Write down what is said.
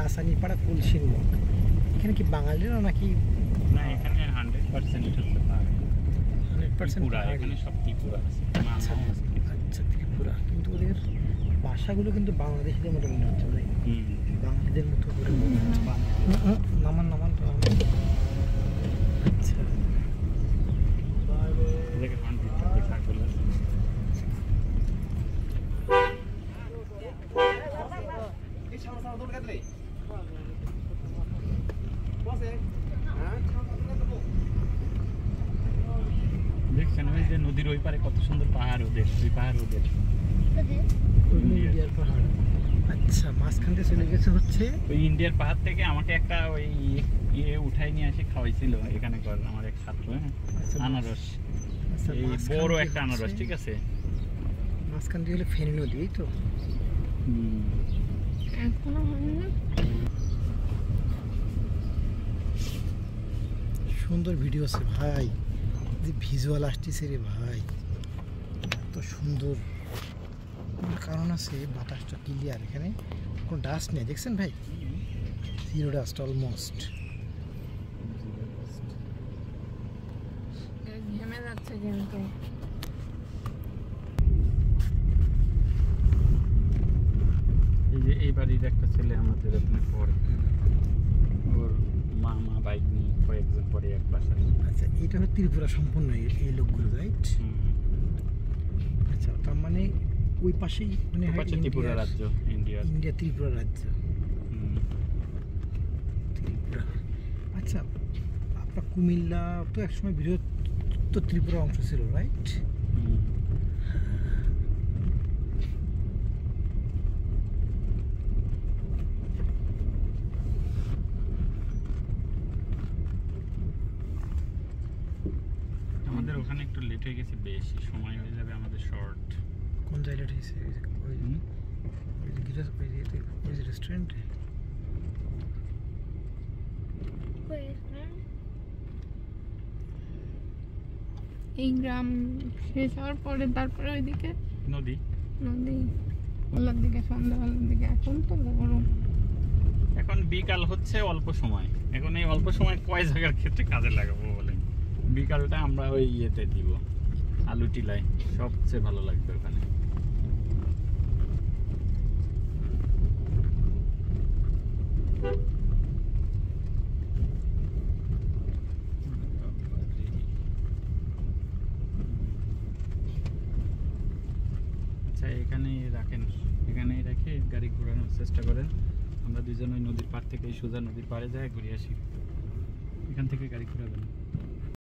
কাসানিপাড়া কুলসির মোড়। এখানে কি বাঙালিরা নাকি? না, এখানে 100% হচ্ছে পাহাড়। 100% ত্রিপুরা, পাহাড়ি। এখানে সব ত্রিপুরা আছে। আচ্ছা আচ্ছা, ত্রিপুরা। কিন্তু ওদের ভাষাগুলো কিন্তু বাংলাদেশিদের মতো মনে হচ্ছে ভাই, বাঙালিদের মতো করে মনে হচ্ছে। নামান নামান তো নামান। আচ্ছা, এদিকে কন্টিনিউ ছাগল আছে। দেখছেন ওই যে নদীর ওই পারে কত সুন্দর পাহাড়, ওদের ওই পাহাড় ওদের ইন্ডিয়ার পাহাড়। আচ্ছা, মাঝখান দিয়ে চলে গেছে হচ্ছে ওই ইন্ডিয়ার পাহাড় থেকে আমাকে একটা ওই ইয়ে উঠাই নিয়ে এসে খাওয়াইছিল এখানে কর আমার এক ছাত্র। হ্যাঁ, আনারস, আচ্ছা, এই মাঝখান বড় দিয়ে একটা আনারস, হচ্ছে- ঠিক আছে। মাঝখান দিয়ে হলে ফেনী নদী, এই তো। এখনো হয়নি না। সুন্দর ভিডিও আছে ভাই, যে ভিজুয়াল আসতেছে রে ভাই, এত সুন্দর। কারণ আছে বাতাসটা ক্লিয়ার, এখানে কোনো ডাস্ট নেই, দেখছেন ভাই, জিরো ডাস্ট অলমোস্ট। ঘেমে যাচ্ছে কিন্তু। এই যে এই বাড়ির একটা ছেলে আমাদের ওখানে পড়ে, ওর মামা বাইক নিয়ে কয়েকজন পরে এক বাসায়। আচ্ছা, এটা হলো ত্রিপুরা সম্পূর্ণ এই লোকগুলো, রাইট? আচ্ছা, তার মানে ওই পাশেই মানে হয় ত্রিপুরা ইন্ডিয়ার- রাজ্য, ইন্ডিয়ার। ইন্ডিয়া ত্রিপুরা রাজ্য, ত্রিপুরা। আচ্ছা, আপনার কুমিল্লা তো একসময় বৃহত্তর ত্রিপুরা অংশ ছিল, রাইট? আমাদের ওখানে একটু লেট হয়ে গেছে, বেশি সময় হয়ে যাবে আমাদের শর্ট। কোন জায়গাটা হয়েছে? ওই যে রেস্টুরেন্টে। এই গ্রাম শেষ হওয়ার পরে তারপরে ওইদিকে নদী, নদী, ওলার দিকে সন্ধ্যাবেলার দিকে। এখন তো গরম। এখন বিকাল হচ্ছে অল্প সময়, এখন এই অল্প সময় কয় জায়গার ক্ষেত্রে কাজে লাগাবো বলেন। বিকালটা আমরা ওই ইয়েতে দিব, আলু টিলায়, সবচেয়ে ভালো লাগবে ওখানে। আচ্ছা, এখানেই রাখেন, এখানেই রেখে গাড়ি ঘোরানোর চেষ্টা করেন। আমরা দুজন ওই নদীর পাড় থেকে সোজা নদীর পাড়ে যাই ঘুরে আসি, এখান থেকে গাড়ি ঘোরাবেন।